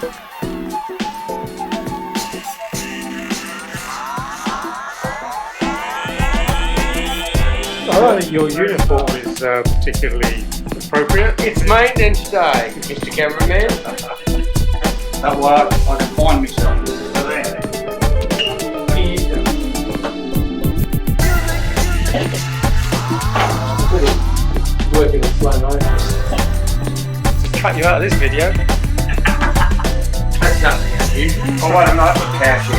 I don't think your uniform is particularly appropriate. It's maintenance day, Mr. Cameraman. Don't worry, I can find myself. Working in slow motion. Cut you out of this video. That's nothing unusual. I want to know what cash is.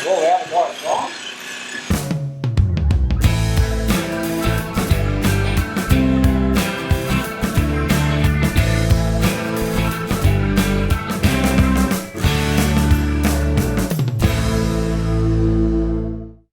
Roll out and watch, right?